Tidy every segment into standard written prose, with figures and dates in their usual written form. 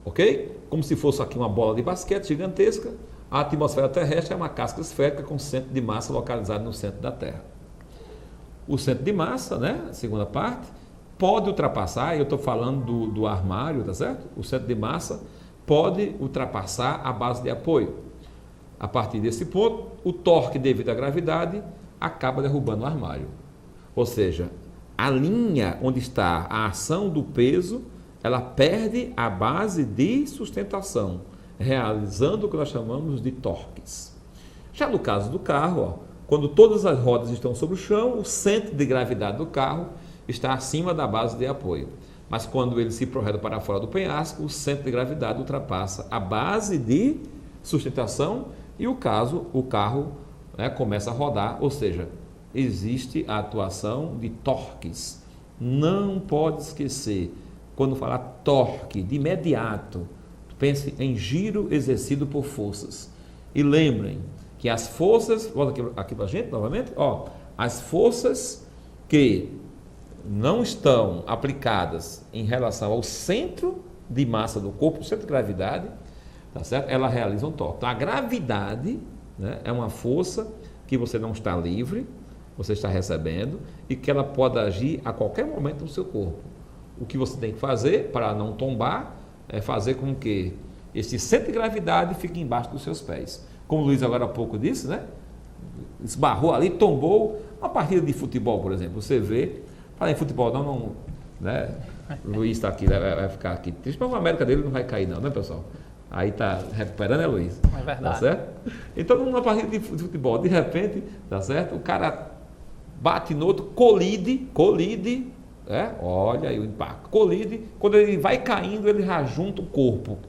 ok? Como se fosse aqui uma bola de basquete gigantesca, a atmosfera terrestre é uma casca esférica com centro de massa localizado no centro da Terra. O centro de massa, né, a segunda parte, pode ultrapassar, eu estou falando do armário, tá certo? O centro de massa pode ultrapassar a base de apoio. A partir desse ponto, o torque devido à gravidade acaba derrubando o armário. Ou seja, a linha onde está a ação do peso, ela perde a base de sustentação, realizando o que nós chamamos de torques. Já no caso do carro, ó, quando todas as rodas estão sobre o chão, o centro de gravidade do carro está acima da base de apoio. Mas quando ele se projeta para fora do penhasco, o centro de gravidade ultrapassa a base de sustentação e o carro, né, começa a rodar, ou seja, existe a atuação de torques. Não pode esquecer, quando falar torque, de imediato, pense em giro exercido por forças. E lembrem que as forças, volta aqui para a gente novamente, ó, as forças que não estão aplicadas em relação ao centro de massa do corpo, o centro de gravidade, tá certo? Ela realiza um torque. Então, a gravidade, né, é uma força que você não está livre, você está recebendo e que ela pode agir a qualquer momento no seu corpo. O que você tem que fazer para não tombar é fazer com que esse centro de gravidade fique embaixo dos seus pés. Como o Luiz agora há pouco disse, né? Esbarrou ali, tombou. Uma partida de futebol, por exemplo, você vê, fala em futebol, não, né? O Luiz está aqui, vai ficar aqui triste, mas o América dele não vai cair não, né, pessoal? Aí está recuperando, né, Luiz? É verdade. Tá certo? Então, numa partida de futebol, de repente, tá certo? O cara bate no outro, colide, olha aí o impacto, colide, quando ele vai caindo, ele já junta o corpo,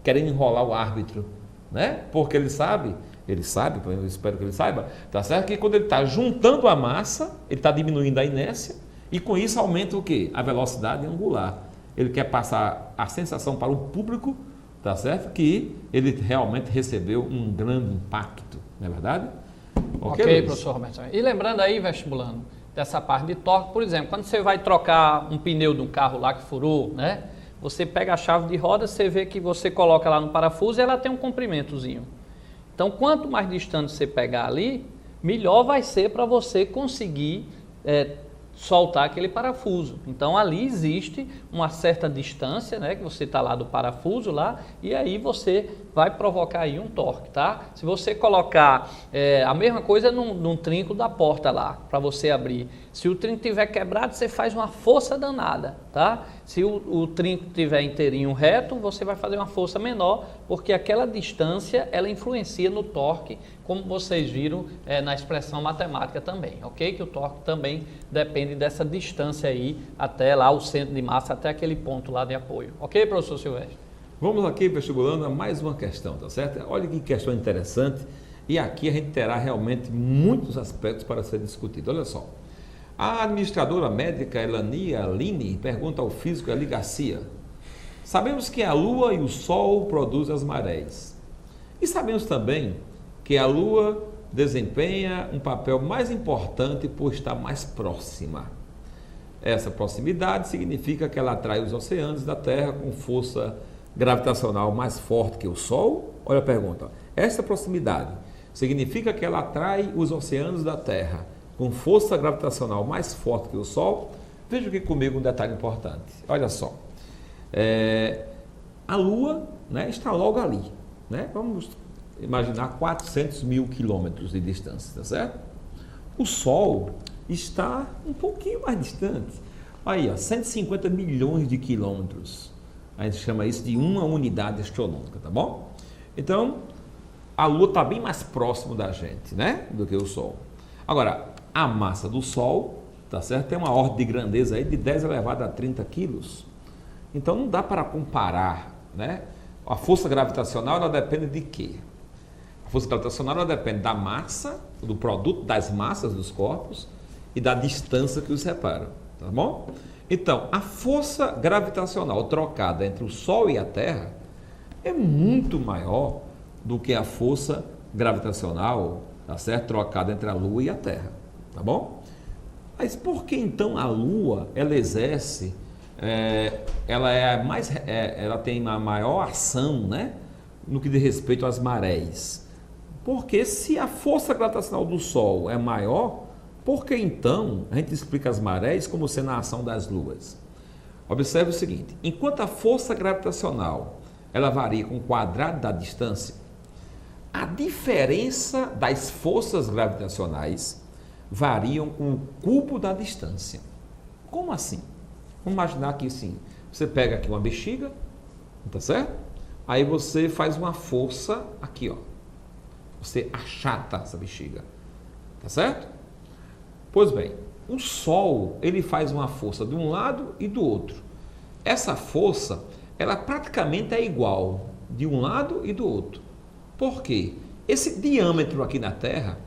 querendo enrolar o árbitro, né? Porque ele sabe, eu espero que ele saiba, tá certo? Que quando ele está juntando a massa, ele está diminuindo a inércia e com isso aumenta o quê? A velocidade angular. Ele quer passar a sensação para o público, tá certo? Que ele realmente recebeu um grande impacto, não é verdade? Ok, professor Roberto. E lembrando aí, vestibulando, dessa parte de torque, por exemplo, quando você vai trocar um pneu de um carro lá que furou, né? Você pega a chave de roda, você vê que você coloca lá no parafuso e ela tem um comprimentozinho. Então, quanto mais distante você pegar ali, melhor vai ser para você conseguir soltar aquele parafuso. Então, ali existe uma certa distância, né, que você está lá do parafuso lá, e aí você vai provocar aí um torque, tá? Se você colocar a mesma coisa num trinco da porta lá, para você abrir. Se o trinco estiver quebrado, você faz uma força danada, tá? Se o trinco estiver inteirinho reto, você vai fazer uma força menor, porque aquela distância, ela influencia no torque, como vocês viram na expressão matemática também, ok? Que o torque também depende dessa distância aí, até lá o centro de massa, até aquele ponto lá de apoio. Ok, professor Silvestre? Vamos aqui, vestibulando, a mais uma questão, tá certo? Olha que questão interessante, e aqui a gente terá realmente muitos aspectos para ser discutido. Olha só. A administradora médica Elania Aline pergunta ao físico Eli Garcia: sabemos que a Lua e o Sol produzem as marés. E sabemos também que a Lua desempenha um papel mais importante por estar mais próxima. Essa proximidade significa que ela atrai os oceanos da Terra com força gravitacional mais forte que o Sol? Olha a pergunta. Essa proximidade significa que ela atrai os oceanos da Terra com força gravitacional mais forte que o Sol? Veja aqui comigo um detalhe importante. Olha só. A Lua, né, está logo ali, né? Vamos imaginar 400 mil quilômetros de distância, tá certo? O Sol está um pouquinho mais distante. Aí, ó, 150 milhões de quilômetros. A gente chama isso de uma unidade astronômica, tá bom? Então, a Lua está bem mais próximo da gente, né, do que o Sol. Agora, a massa do Sol, tá certo? Tem uma ordem de grandeza aí de 10 elevado a 30 quilos. Então, não dá para comparar, né? A força gravitacional, ela depende de quê? A força gravitacional, ela depende da massa, do produto das massas dos corpos e da distância que os separa, tá bom? Então, a força gravitacional trocada entre o Sol e a Terra é muito maior do que a força gravitacional, tá certo? Trocada entre a Lua e a Terra, tá bom? Mas por que então a Lua, ela exerce ela tem uma maior ação, né, no que diz respeito às marés. Porque se a força gravitacional do Sol é maior, por que então a gente explica as marés como sendo a ação das luas? Observe o seguinte, enquanto a força gravitacional ela varia com o quadrado da distância, a diferença das forças gravitacionais variam com o cubo da distância. Como assim? Vamos imaginar que sim, você pega aqui uma bexiga, tá certo? Aí você faz uma força aqui, ó. Você achata essa bexiga, tá certo? Pois bem, o Sol, ele faz uma força de um lado e do outro. Essa força, ela praticamente é igual de um lado e do outro. Por quê? Esse diâmetro aqui na Terra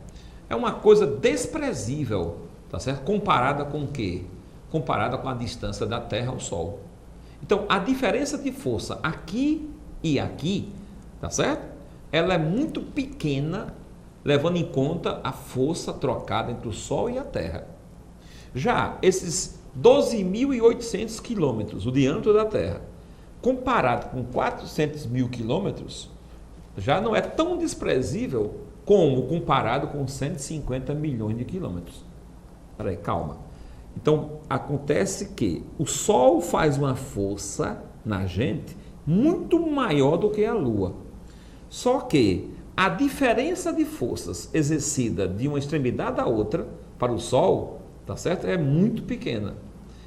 é uma coisa desprezível, tá certo? Comparada com o quê? Comparada com a distância da Terra ao Sol. Então, a diferença de força aqui e aqui, tá certo? Ela é muito pequena, levando em conta a força trocada entre o Sol e a Terra. Já esses 12.800 quilômetros, o diâmetro da Terra, comparado com 400 mil quilômetros, já não é tão desprezível como comparado com 150 milhões de quilômetros. Espera aí, calma. Então, acontece que o Sol faz uma força na gente muito maior do que a Lua. Só que a diferença de forças exercida de uma extremidade à outra para o Sol, tá certo? É muito pequena.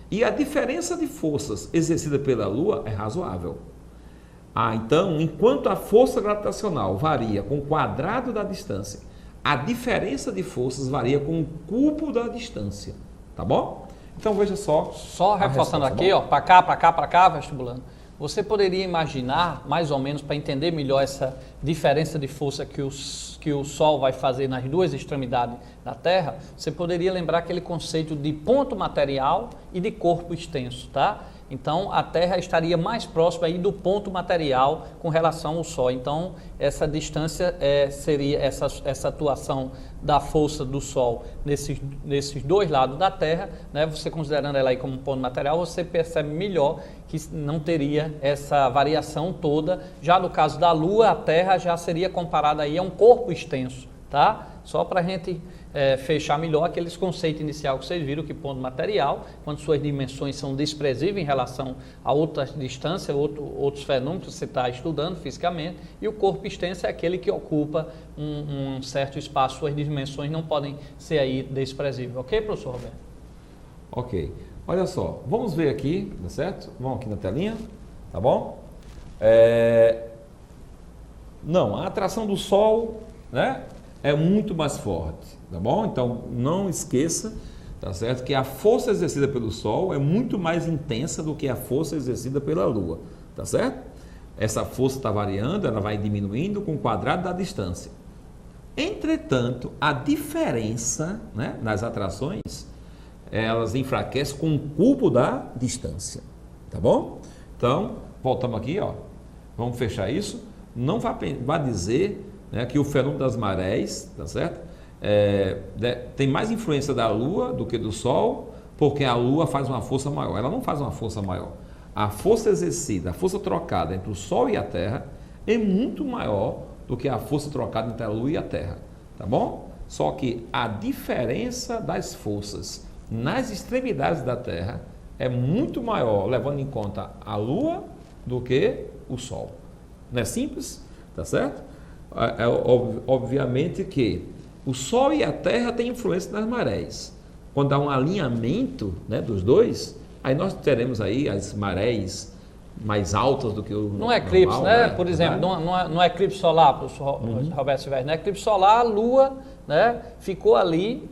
E a diferença de forças exercida pela Lua é razoável. Então, enquanto a força gravitacional varia com o quadrado da distância, a diferença de forças varia com o cubo da distância. Tá bom? Então veja só. Só reforçando aqui, ó, para cá, vestibulando. Você poderia imaginar, mais ou menos, para entender melhor essa diferença de força que o Sol vai fazer nas duas extremidades da Terra, você poderia lembrar aquele conceito de ponto material e de corpo extenso, tá? Então, a Terra estaria mais próxima aí do ponto material com relação ao Sol. Então, essa distância seria essa atuação da força do Sol nesses dois lados da Terra, né? Você considerando ela aí como um ponto material, você percebe melhor que não teria essa variação toda. Já no caso da Lua, a Terra já seria comparada aí a um corpo extenso, tá? Só para a gente fechar melhor aqueles conceitos iniciais que vocês viram, que ponto material, quando suas dimensões são desprezíveis em relação a outras distâncias, outros fenômenos que você está estudando fisicamente, e o corpo extenso é aquele que ocupa um certo espaço, suas dimensões não podem ser aí desprezíveis. Ok, professor Roberto? Ok. Olha só, vamos ver aqui, tá certo? Vamos aqui na telinha, tá bom? Não, a atração do Sol, né, é muito mais forte, tá bom? Então, não esqueça, tá certo, que a força exercida pelo Sol é muito mais intensa do que a força exercida pela Lua, tá certo? Essa força está variando, ela vai diminuindo com o quadrado da distância. Entretanto, a diferença, né, nas atrações, elas enfraquecem com o cubo da distância, tá bom? Então, voltamos aqui, ó, vamos fechar isso. Não vá dizer, né, que o fenômeno das marés, tá certo? Tem mais influência da Lua do que do Sol, porque a Lua faz uma força maior. Ela não faz uma força maior. A força exercida, a força trocada entre o Sol e a Terra é muito maior do que a força trocada entre a Lua e a Terra, tá bom? Só que a diferença das forças nas extremidades da Terra é muito maior, levando em conta a Lua do que o Sol. Não é simples? Tá certo? Obviamente que o Sol e a Terra têm influência nas marés. Quando há um alinhamento, né, dos dois, aí nós teremos aí as marés mais altas do que o não é eclipse, né? Por exemplo, não é eclipse solar, professor Roberto Silvério, não é eclipse solar, a Lua, né, ficou ali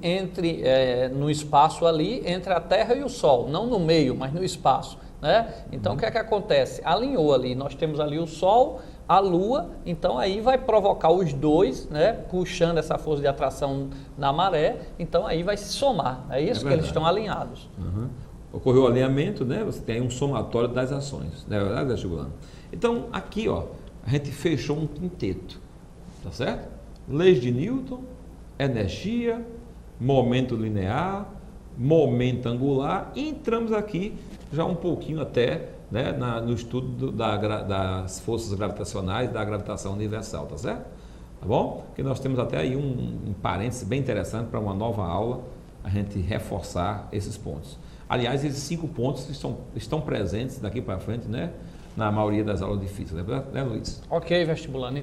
no espaço ali entre a Terra e o Sol, não no meio, mas no espaço, né? Então, o que é que acontece? Alinhou ali, nós temos ali o Sol, a Lua, então aí vai provocar os dois, né, puxando essa força de atração na maré, então aí vai se somar, é isso que eles estão alinhados. Ocorreu o alinhamento, né? Você tem um somatório das ações, não é verdade, vestibulando? Então, aqui, ó, a gente fechou um quinteto, tá certo? Leis de Newton, energia, momento linear, momento angular e entramos aqui já um pouquinho até, né, no estudo das forças gravitacionais, da gravitação universal, tá certo? Tá bom? Porque nós temos até aí um parêntese bem interessante para uma nova aula, a gente reforçar esses pontos. Aliás, esses 5 pontos estão presentes daqui para frente, né, na maioria das aulas de física, né, Luiz? Ok, vestibulando.